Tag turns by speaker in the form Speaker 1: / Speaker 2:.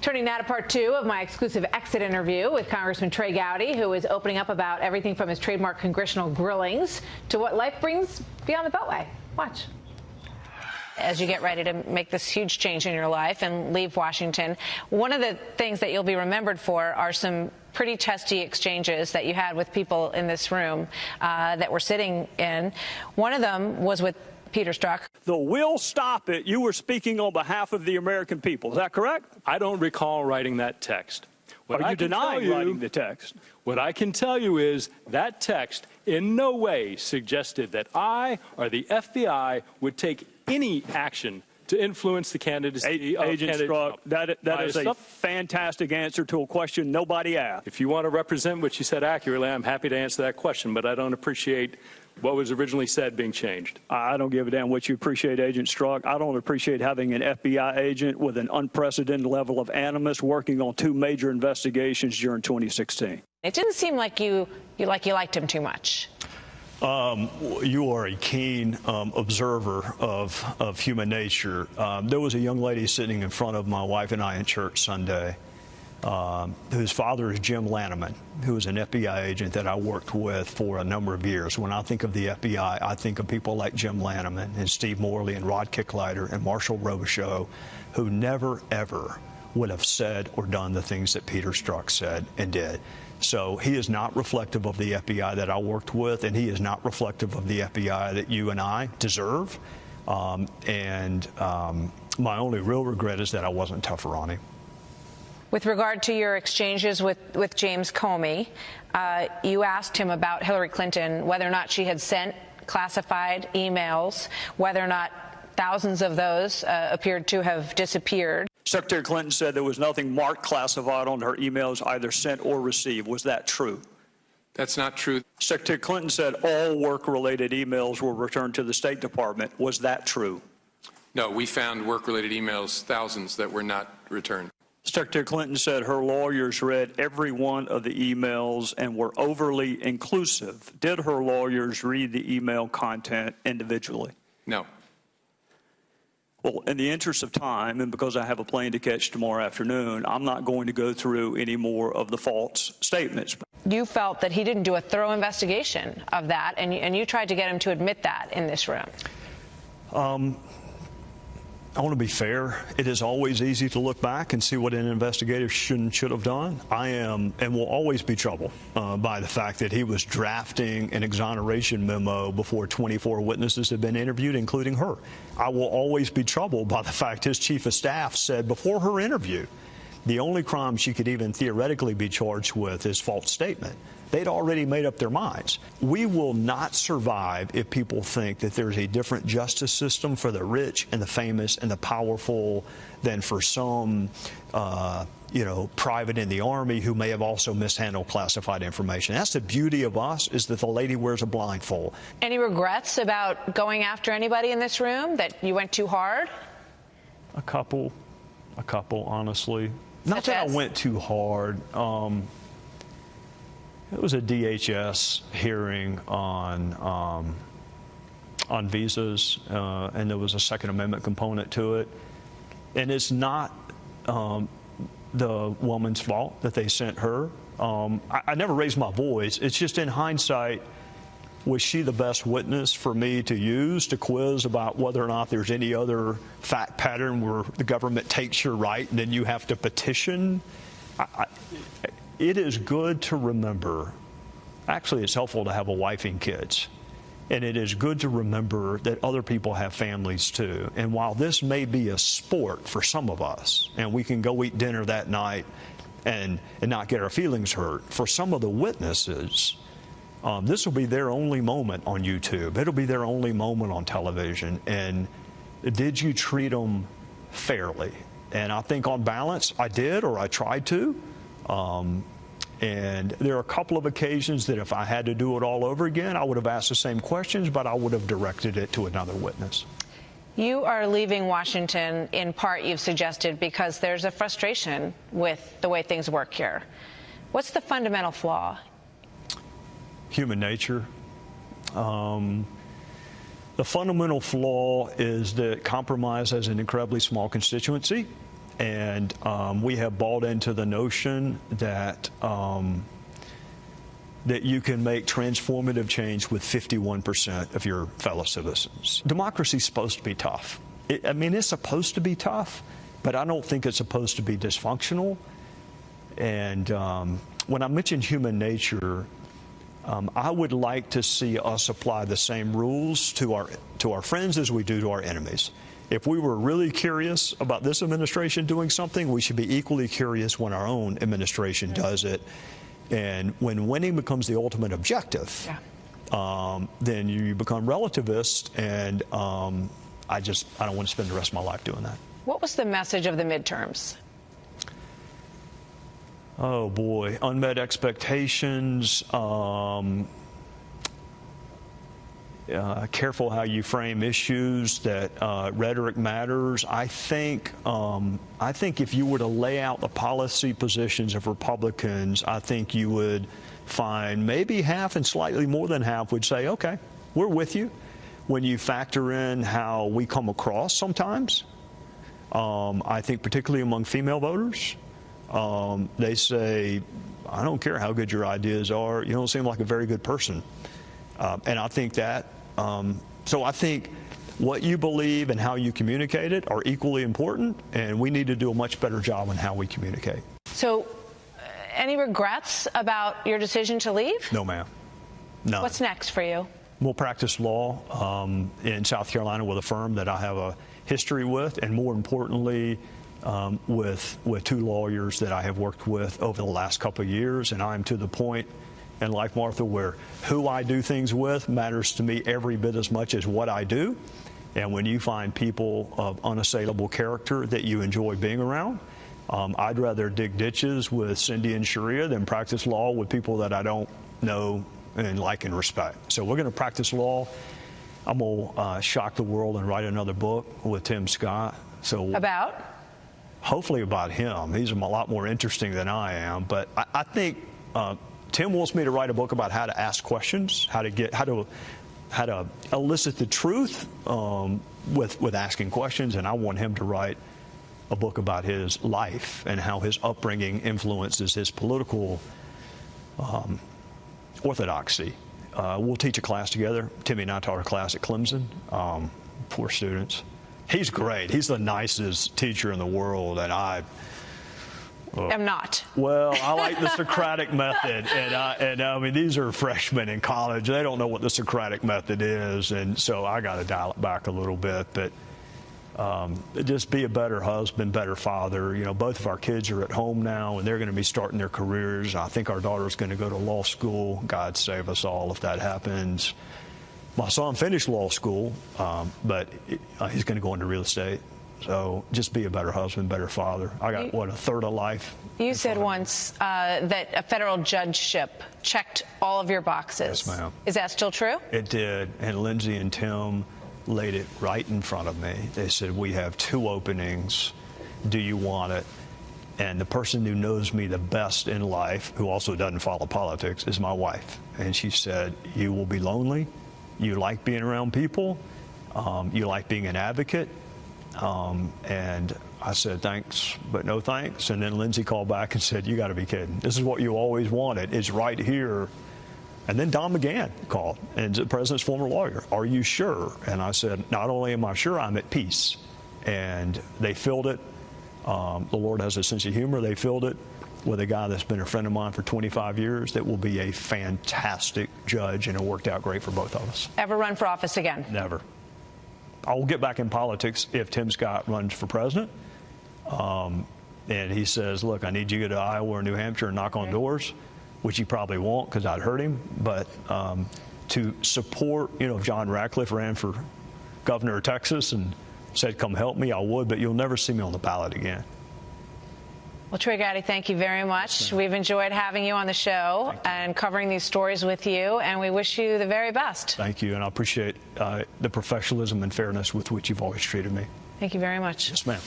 Speaker 1: Turning now to part two of my exclusive exit interview with Congressman Trey Gowdy, who is opening up about everything from his trademark congressional grillings to what life brings beyond the Beltway. Watch. As you get ready to make this huge change in your life and leave Washington, one of the things that you'll be remembered for are some pretty testy exchanges that you had with people in this room that were sitting in. One of them was with Peter Strzok.
Speaker 2: The "will stop it," you were speaking on behalf of the American people. Is that correct?
Speaker 3: I don't recall writing that text.
Speaker 2: Are you denying writing the text?
Speaker 3: What I can tell you is that text in no way suggested that I or the FBI would take any action to influence the candidacy of
Speaker 2: Agent Strzok, that is a fantastic answer to a question nobody asked.
Speaker 3: If you want to represent what you said accurately, I'm happy to answer that question, but I don't appreciate what was originally said being changed.
Speaker 2: I don't give a damn what you appreciate, Agent Strzok. I don't appreciate having an FBI agent with an unprecedented level of animus working on two major investigations during 2016.
Speaker 1: It didn't seem like you liked him too much.
Speaker 4: You are a keen observer of human nature. There was a young lady sitting in front of my wife and I in church Sunday, whose father is Jim Lanneman, who was an FBI agent that I worked with for a number of years. When I think of the FBI, I think of people like Jim Lanneman and Steve Morley and Rod Kicklighter and Marshall Robichaux, who never, ever would have said or done the things that Peter Strzok said and did. So he is not reflective of the FBI that I worked with, and he is not reflective of the FBI that you and I deserve. My only real regret is that I wasn't tougher on him.
Speaker 1: With regard to your exchanges with James Comey, you asked him about Hillary Clinton, whether or not she had sent classified emails, whether or not thousands of those appeared to have disappeared.
Speaker 2: Secretary Clinton said there was nothing marked classified on her emails, either sent or received. Was that true?
Speaker 5: That's not true.
Speaker 2: Secretary Clinton said all work-related emails were returned to the State Department. Was that true?
Speaker 5: No, we found work-related emails, thousands, that were not returned.
Speaker 2: Secretary Clinton said her lawyers read every one of the emails and were overly inclusive. Did her lawyers read the email content individually?
Speaker 5: No.
Speaker 2: Well, in the interest of time, and because I have a plane to catch tomorrow afternoon, I'm not going to go through any more of the false statements.
Speaker 1: You felt that he didn't do a thorough investigation of that, and you tried to get him to admit that in this room.
Speaker 4: I want to be fair. It is always easy to look back and see what an investigator should have done. I am and will always be troubled by the fact that he was drafting an exoneration memo before 24 witnesses had been interviewed, including her. I will always be troubled by the fact his chief of staff said before her interview the only crime she could even theoretically be charged with is false statement. They'd already made up their minds. We will not survive if people think that there's a different justice system for the rich and the famous and the powerful than for some, private in the Army who may have also mishandled classified information. That's the beauty of us, is that the lady wears a blindfold.
Speaker 1: Any regrets about going after anybody in this room, that you went too hard?
Speaker 4: A couple, honestly. Not that I went too hard. It was a DHS hearing on visas, and there was a Second Amendment component to it. And it's not the woman's fault that they sent her. I never raised my voice. It's just, in hindsight, was she the best witness for me to use to quiz about whether or not there's any other fact pattern where the government takes your right and then you have to petition? It is good to remember, actually it's helpful to have a wife and kids, and it is good to remember that other people have families too. And while this may be a sport for some of us, and we can go eat dinner that night and not get our feelings hurt, for some of the witnesses, this will be their only moment on YouTube. It'll be their only moment on television. And did you treat them fairly? And I think on balance, I did, or I tried to. And there are a couple of occasions that if I had to do it all over again, I would have asked the same questions, but I would have directed it to another witness.
Speaker 1: You are leaving Washington, in part, you've suggested, because there's a frustration with the way things work here. What's the fundamental flaw?
Speaker 4: Human nature. The fundamental flaw is that compromise has an incredibly small constituency, And we have bought into the notion that that you can make transformative change with 51% of your fellow citizens. Democracy is supposed to be tough. I mean, it's supposed to be tough, but I don't think it's supposed to be dysfunctional. And when I mention human nature, I would like to see us apply the same rules to our friends as we do to our enemies. If we were really curious about this administration doing something, we should be equally curious when our own administration does it. And when winning becomes the ultimate objective, then you become relativist, and I don't want to spend the rest of my life doing that.
Speaker 1: What was the message of the midterms?
Speaker 4: Oh, boy. Unmet expectations. Careful how you frame issues, that rhetoric matters. I think if you were to lay out the policy positions of Republicans, I think you would find maybe half and slightly more than half would say, okay, we're with you. When you factor in how we come across sometimes, I think particularly among female voters, they say, I don't care how good your ideas are, you don't seem like a very good person. And I think that, so I think what you believe and how you communicate it are equally important, and we need to do a much better job on how we communicate.
Speaker 1: So, any regrets about your decision to leave?
Speaker 4: No, ma'am. No.
Speaker 1: What's next for you?
Speaker 4: We'll practice law in South Carolina with a firm that I have a history with, and more importantly, with two lawyers that I have worked with over the last couple of years. And I'm to the point in life, Martha, where who I do things with matters to me every bit as much as what I do. And when you find people of unassailable character that you enjoy being around, I'd rather dig ditches with Cindy and Sharia than practice law with people that I don't know and like and respect. So we're going to practice law. I'm going to shock the world and write another book with Tim Scott. So
Speaker 1: about?
Speaker 4: Hopefully about him. He's a lot more interesting than I am. But I think Tim wants me to write a book about how to ask questions, how to elicit the truth with asking questions, and I want him to write a book about his life and how his upbringing influences his political orthodoxy. We'll teach a class together. Timmy and I taught a class at Clemson. Poor students. He's great. He's the nicest teacher in the world, and I
Speaker 1: am not.
Speaker 4: Well, I like the Socratic method, and I mean, these are freshmen in college. They don't know what the Socratic method is, and so I got to dial it back a little bit. But just be a better husband, better father. You know, both of our kids are at home now, and they're going to be starting their careers. I think our daughter's going to go to law school. God save us all if that happens. My son finished law school, but he's going to go into real estate. So just be a better husband, better father. I got, a third of life.
Speaker 1: You said once that a federal judgeship checked all of your boxes.
Speaker 4: Yes, ma'am.
Speaker 1: Is that still true?
Speaker 4: It did. And Lindsay and Tim laid it right in front of me. They said, we have 2 openings. Do you want it? And the person who knows me the best in life, who also doesn't follow politics, is my wife. And she said, you will be lonely. You like being around people. You like being an advocate. And I said, thanks, but no thanks. And then Lindsay called back and said, you got to be kidding. This is what you always wanted. It's right here. And then Don McGahn called, and the president's former lawyer. Are you sure? And I said, not only am I sure, I'm at peace. And they filled it. The Lord has a sense of humor. They filled it with a guy that's been a friend of mine for 25 years that will be a fantastic judge, and it worked out great for both of us.
Speaker 1: Ever run for office again?
Speaker 4: Never. I will get back in politics if Tim Scott runs for president. And he says, look, I need you to go to Iowa or New Hampshire and knock on doors, which he probably won't because I'd hurt him. But to support, if John Ratcliffe ran for governor of Texas and said, come help me, I would, but you'll never see me on the ballot again.
Speaker 1: Well, Trey Gowdy, thank you very much. We've enjoyed having you on the show and covering these stories with you, and we wish you the very best.
Speaker 4: Thank you, and I appreciate the professionalism and fairness with which you've always treated me.
Speaker 1: Thank you very much.
Speaker 4: Yes, ma'am.